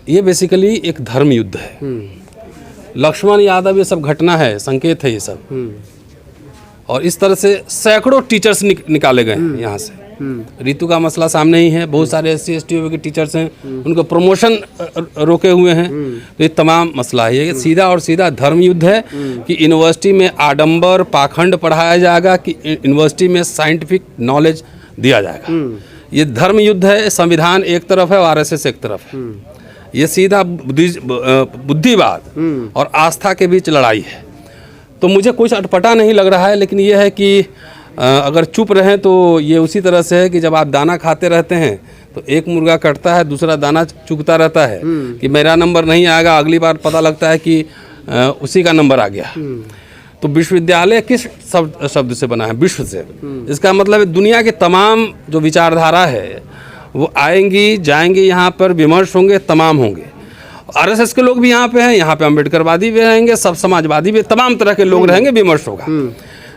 ये बेसिकली एक धर्म युद्ध है। लक्ष्मण यादव ये सब घटना है, संकेत है ये सब। और इस तरह से सैकड़ों टीचर्स निकाले गए हैं यहाँ से। ऋतु का मसला सामने ही है, बहुत सारे SC ST के टीचर्स हैं, उनको प्रमोशन रोके हुए हैं। तो ये तमाम मसला है, ये सीधा और सीधा धर्म युद्ध है कि यूनिवर्सिटी में आडंबर पाखंड पढ़ाया जाएगा कि यूनिवर्सिटी में साइंटिफिक नॉलेज दिया जाएगा। ये धर्म युद्ध है, संविधान एक तरफ है और RSS एक तरफ है। ये सीधा बुद्धिवाद और आस्था के बीच लड़ाई है। तो मुझे कुछ अटपटा नहीं लग रहा है, लेकिन ये है कि अगर चुप रहें तो ये उसी तरह से है कि जब आप दाना खाते रहते हैं तो एक मुर्गा कटता है, दूसरा दाना चुगता रहता है कि मेरा नंबर नहीं आएगा, अगली बार पता लगता है कि उसी का नंबर आ गया। तो विश्वविद्यालय किस शब्द से बना है? विश्व से। इसका मतलब दुनिया के तमाम जो विचारधारा है वो आएंगी जाएंगी, यहाँ पर विमर्श होंगे, तमाम होंगे। RSS के लोग भी यहाँ पे हैं, यहाँ पे अम्बेडकरवादी भी रहेंगे, सब समाजवादी भी, तमाम तरह के लोग रहेंगे, विमर्श होगा।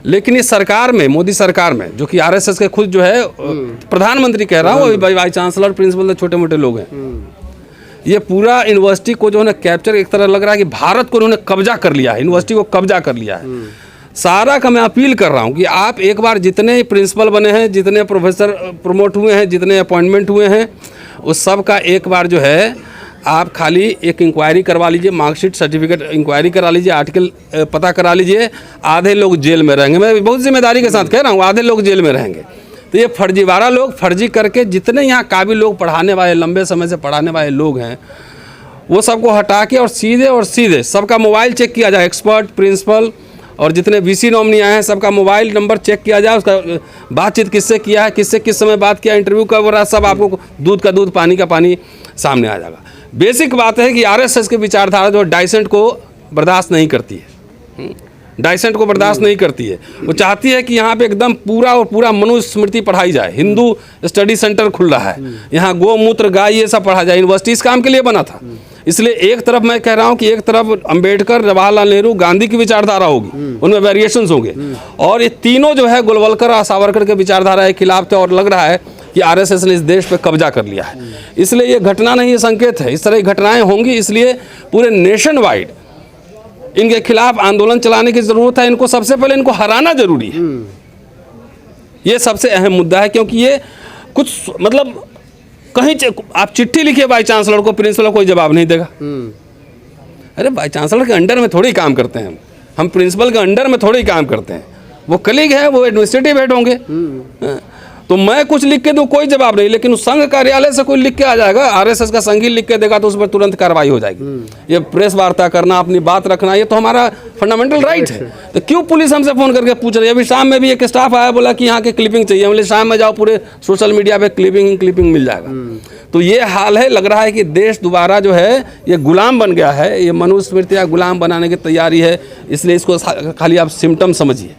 लेकिन इस सरकार में, मोदी सरकार में, जो कि RSS के खुद जो है प्रधानमंत्री कह रहा हूँ, वाइस चांसलर प्रिंसिपल तो छोटे मोटे लोग हैं, ये पूरा यूनिवर्सिटी को जो है कैप्चर, एक तरह लग रहा है कि भारत को उन्होंने कब्जा कर लिया है, यूनिवर्सिटी को कब्जा कर लिया है। सारा का मैं अपील कर रहा हूँ कि आप एक बार जितने प्रिंसिपल बने हैं, जितने प्रोफेसर प्रमोट हुए हैं, जितने अपॉइंटमेंट हुए हैं, उस सब का एक बार जो है आप खाली एक इंक्वायरी करवा लीजिए, मार्कशीट सर्टिफिकेट इंक्वायरी करा लीजिए, आर्टिकल पता करा लीजिए। आधे लोग जेल में रहेंगे, मैं बहुत जिम्मेदारी के साथ कह रहा हूँ, आधे लोग जेल में रहेंगे। तो ये फर्जीवाड़ा लोग फर्जी करके जितने यहाँ काबिल लोग पढ़ाने वाले, लंबे समय से पढ़ाने वाले लोग हैं, वो सबको हटा के और सीधे सबका मोबाइल चेक किया जाए। एक्सपर्ट, प्रिंसिपल और जितने VC नॉमिनी आए हैं, सबका मोबाइल नंबर चेक किया जाए, उसका बातचीत किससे किया है, किससे किस समय बात किया, इंटरव्यू कब हो रहा है, सब आपको दूध का दूध पानी का पानी सामने आ जाएगा। बेसिक बात है कि RSS की विचारधारा जो डाइसेंट को बर्दाश्त नहीं करती है, डाइसेंट को बर्दाश्त नहीं करती है। वो चाहती है कि यहाँ पे एकदम पूरा और पूरा मनुस्मृति पढ़ाई जाए। हिंदू स्टडी सेंटर खुल रहा है, यहाँ गोमूत्र गाय ये सब पढ़ा जाए। यूनिवर्सिटी इस काम के लिए बना था। इसलिए एक तरफ मैं कह रहा हूँ कि एक तरफ अंबेडकर, जवाहरलाल नेहरू, गांधी की विचारधारा होगी, उनमें वेरिएशंस होंगे, और ये तीनों जो है गोलवलकर और सावरकर के विचारधारा के खिलाफ थे। और लग रहा है कि RSS ने इस देश पे कब्जा कर लिया है। इसलिए ये घटना नहीं, ये संकेत है। इस तरह की घटनाएं होंगी, इसलिए पूरे नेशन वाइड इनके खिलाफ आंदोलन चलाने की जरूरत है। इनको सबसे पहले इनको हराना जरूरी है। ये सबसे अहम मुद्दा है, क्योंकि ये कुछ मतलब कहीं आप चिट्ठी लिखिए वाइस चांसलर को, प्रिंसिपल कोई जवाब नहीं देगा। अरे वाइस चांसलर के अंडर में थोड़ी ही काम करते हैं हम प्रिंसिपल के अंडर में थोड़ी ही काम करते हैं। वो कलीग है, वो एडमिनिस्ट्रेटिव हेड होंगे। तो मैं कुछ लिख के दूँ, कोई जवाब नहीं, लेकिन उस संघ कार्यालय से कोई लिख के आ जाएगा, RSS का संघी लिख के देगा, तो उस पर तुरंत कार्रवाई हो जाएगी। ये प्रेस वार्ता करना, अपनी बात रखना, ये तो हमारा फंडामेंटल राइट है। तो क्यों पुलिस हमसे फ़ोन करके पूछ रही है? अभी शाम में भी एक स्टाफ आया, बोला कि यहाँ के क्लिपिंग चाहिए। बोले शाम में जाओ, पूरे सोशल मीडिया पे क्लिपिंग मिल जाएगा। तो ये हाल है। लग रहा है कि देश दोबारा जो है ये गुलाम बन गया है, ये मनुस्मृति या गुलाम बनाने की तैयारी है। इसलिए इसको खाली आप सिम्टम समझिए।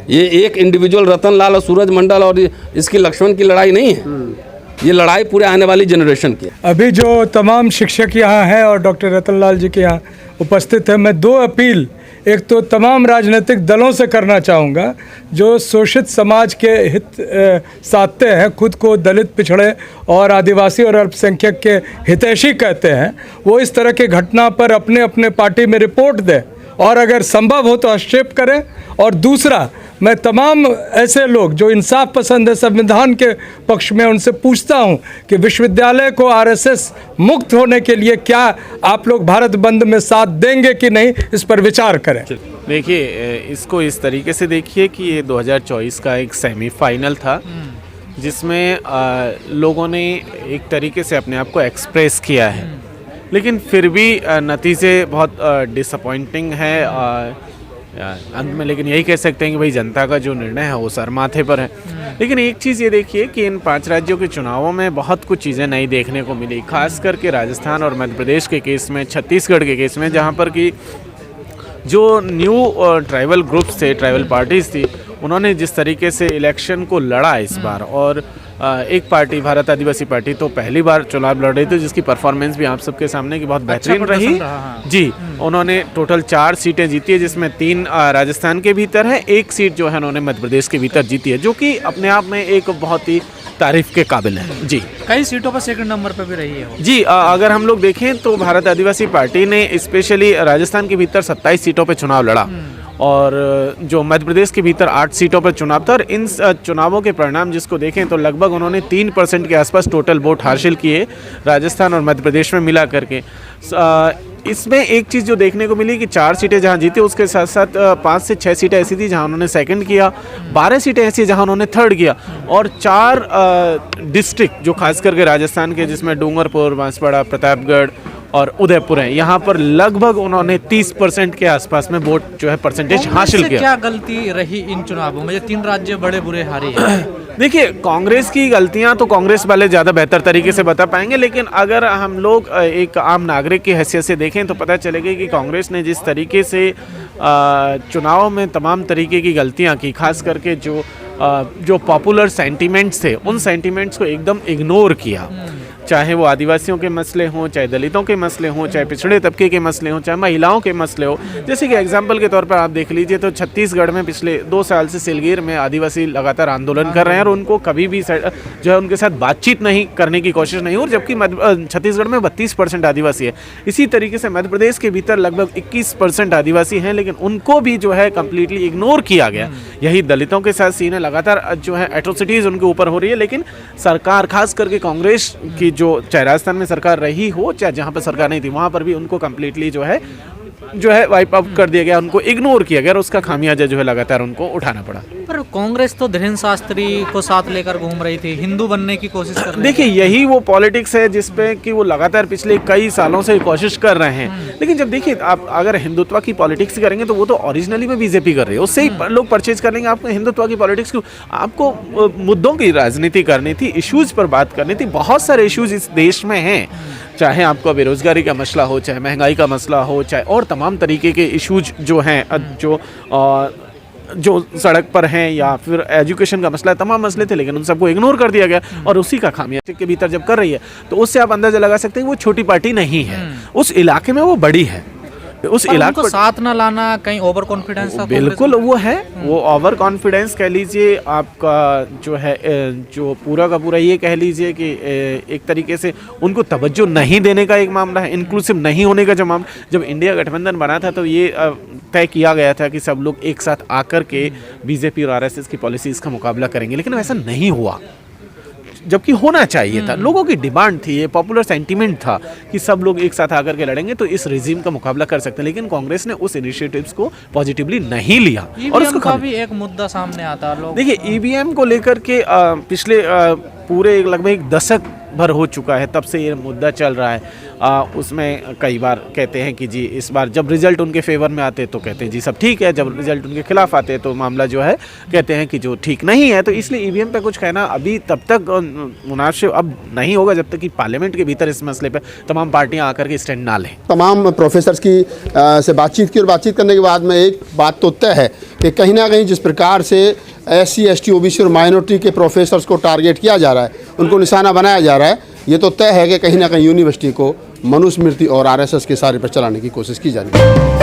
ये एक इंडिविजुअल रतन लाल और सूरज मंडल और इसकी लक्ष्मण की लड़ाई नहीं है, ये लड़ाई पूरे आने वाली जनरेशन की है। अभी जो तमाम शिक्षक यहाँ हैं और डॉक्टर रतन लाल जी के यहाँ उपस्थित हैं, मैं दो अपील एक तो तमाम राजनीतिक दलों से करना चाहूँगा जो शोषित समाज के हित साधते हैं, खुद को दलित, पिछड़े और आदिवासी और अल्पसंख्यक के हितैषी कहते हैं, वो इस तरह के घटना पर अपने अपने पार्टी में रिपोर्ट दें और अगर संभव हो तो हस्तक्षेप करें। और दूसरा, मैं तमाम ऐसे लोग जो इंसाफ पसंद है, संविधान के पक्ष में, उनसे पूछता हूं कि विश्वविद्यालय को RSS मुक्त होने के लिए क्या आप लोग भारत बंद में साथ देंगे कि नहीं, इस पर विचार करें। देखिए, इसको इस तरीके से देखिए कि ये 2024 का एक सेमीफाइनल था जिसमें लोगों ने एक तरीके से अपने आप को एक्सप्रेस किया है, लेकिन फिर भी नतीजे बहुत डिसअपॉइंटिंग है अंत में। लेकिन यही कह सकते हैं कि भाई जनता का जो निर्णय है वो सर माथे पर है। लेकिन एक चीज़ ये देखिए कि इन 5 राज्यों के चुनावों में बहुत कुछ चीज़ें नई देखने को मिली, खास करके राजस्थान और मध्य प्रदेश के केस में, छत्तीसगढ़ के केस में, जहाँ पर कि जो न्यू ट्राइबल ग्रुप्स थे, ट्राइबल पार्टीज़ थी, उन्होंने जिस तरीके से इलेक्शन को लड़ा इस बार, और एक पार्टी भारत आदिवासी पार्टी तो पहली बार चुनाव लड़ रही थी, जिसकी परफॉर्मेंस भी आप सबके सामने की बहुत बेहतरीन रही जी। उन्होंने टोटल 4 सीटें जीती है, जिसमें 3 राजस्थान के भीतर है, 1 सीट जो है उन्होंने मध्य प्रदेश के भीतर जीती है, जो कि अपने आप में एक बहुत ही तारीफ के काबिल है। जी, कई सीटों पर सेकंड नंबर पर भी रही है वो। जी, अगर हम लोग देखें तो भारत आदिवासी पार्टी ने स्पेशली राजस्थान के भीतर 27 सीटों पर चुनाव लड़ा और जो मध्य प्रदेश के भीतर 8 सीटों पर चुनाव था और इन चुनावों के परिणाम जिसको देखें तो लगभग उन्होंने 3% के आसपास टोटल वोट हासिल किए राजस्थान और मध्य प्रदेश में मिला करके। इसमें एक चीज़ जो देखने को मिली कि 4 सीटें जहां जीती उसके साथ साथ 5 से 6 सीटें ऐसी थी जहां उन्होंने सेकंड किया, 12 सीटें ऐसी जहां उन्होंने थर्ड किया और 4 डिस्ट्रिक्ट जो खास करके राजस्थान के जिसमें डूंगरपुर, बांसवाड़ा, प्रतापगढ़ और उदयपुर है, यहाँ पर लगभग उन्होंने 30% के आसपास में वोट जो है परसेंटेज हासिल किया। क्या गलती रही इन चुनावों में? 3 राज्य बड़े बुरे हारे हैं। देखिए, कांग्रेस की गलतियां तो कांग्रेस वाले ज़्यादा बेहतर तरीके से बता पाएंगे, लेकिन अगर हम लोग एक आम नागरिक की हैसियत से देखें तो पता चलेगा कि कांग्रेस ने जिस तरीके से चुनाव में तमाम तरीके की गलतियां की, खास करके जो पॉपुलर सेंटीमेंट्स थे उन सेंटीमेंट्स को एकदम इग्नोर किया। चाहे वो आदिवासियों के मसले हों, चाहे दलितों के मसले हों, चाहे पिछड़े तबके के मसले हों, चाहे महिलाओं के मसले हो। जैसे कि एग्जाम्पल के तौर पर आप देख लीजिए तो छत्तीसगढ़ में पिछले 2 साल से सिलगीर में आदिवासी लगातार आंदोलन कर रहे हैं और उनको कभी भी जो है उनके साथ बातचीत नहीं करने की कोशिश नहीं हो, जबकि छत्तीसगढ़ में 32% आदिवासी है। इसी तरीके से मध्य प्रदेश के भीतर लगभग 21% आदिवासी हैं, लेकिन उनको भी जो है कम्प्लीटली इग्नोर किया गया। यही दलितों के साथ सीन है, लगातार जो है एट्रोसिटीज़ उनके ऊपर हो रही है, लेकिन सरकार खास करके कांग्रेस की जो चाहे राजस्थान में सरकार रही हो चाहे जहां पर सरकार नहीं थी वहां पर भी उनको कंप्लीटली जो है वाइप आउट कर दिया गया, उनको इग्नोर किया गया और उसका खामियाजा जो है लगातार उनको उठाना पड़ा। पर कांग्रेस तो धीरेन्द्र शास्त्री को साथ लेकर घूम रही थी, हिंदू बनने की कोशिश कर रही। देखिए, यही वो पॉलिटिक्स है जिसपे कि वो लगातार पिछले कई सालों से कोशिश कर रहे हैं, लेकिन जब देखिए आप अगर हिंदुत्व की पॉलिटिक्स करेंगे तो वो तो ओरिजिनली में बीजेपी कर रही है, उससे ही लोग परचेज कर लेंगे। आपको हिंदुत्व की पॉलिटिक्स क्यों? आपको मुद्दों की राजनीति करनी थी, इश्यूज पर बात करनी थी। बहुत सारे इश्यूज इस देश में हैं, चाहे आपको बेरोजगारी का मसला हो, चाहे महंगाई का मसला हो, चाहे और तमाम तरीके के इश्यूज जो हैं जो सड़क पर हैं या फिर एजुकेशन का मसला, तमाम मसले थे, लेकिन उन सबको इग्नोर कर दिया गया और उसी का खामियाजा के भीतर जब कर रही है तो उससे आप अंदाजा लगा सकते हैं वो छोटी पार्टी नहीं है, उस इलाके में वो बड़ी है। उस इलाके को साथ ना लाना कहीं ओवर कॉन्फिडेंस था। बिल्कुल वो है, वो ओवर कॉन्फिडेंस कह लीजिए, आपका जो है जो पूरा का पूरा ये कह लीजिए कि एक तरीके से उनको तवज्जो नहीं देने का एक मामला है, इंक्लूसिव नहीं होने का जो मामला। जब इंडिया गठबंधन बना था तो ये तय किया गया था कि सब लोग एक साथ आकर के बीजेपी और आरएसएस की पॉलिसीज का मुकाबला करेंगे, लेकिन वैसा नहीं हुआ, जबकि होना चाहिए था। लोगों की डिमांड थी, ये पॉपुलर सेंटीमेंट था कि सब लोग एक साथ आकर के लड़ेंगे तो इस रिजीम का मुकाबला कर सकते हैं, लेकिन कांग्रेस ने उस इनिशिएटिव्स को पॉजिटिवली नहीं लिया और उसको का भी एक मुद्दा सामने आता है। देखिए, ईवीएम को लेकर के पिछले पूरे लगभग 1 दशक भर हो चुका है, तब से ये मुद्दा चल रहा है। उसमें कई बार कहते हैं कि जी इस बार जब रिजल्ट उनके फेवर में आते तो कहते हैं जी सब ठीक है, जब रिजल्ट उनके खिलाफ आते तो मामला जो है कहते हैं कि जो ठीक नहीं है। तो इसलिए ईवीएम पे कुछ कहना अभी तब तक मुनासिब अब नहीं होगा जब तक कि पार्लियामेंट के भीतर इस मसले पे तमाम पार्टियां आकर के स्टैंड ना लें। तमाम प्रोफेसर्स की से बातचीत की और बातचीत करने के बाद में एक बात तो तय है कि कहीं ना कहीं जिस प्रकार से SC, ST, OBC और माइनॉरिटी के प्रोफेसर्स को टारगेट किया जा रहा है, उनको निशाना बनाया जा रहा है, ये तो तय है कि कहीं ना कहीं यूनिवर्सिटी को मनुस्मृति और RSS के सारे पर चलाने की कोशिश की जा रही है।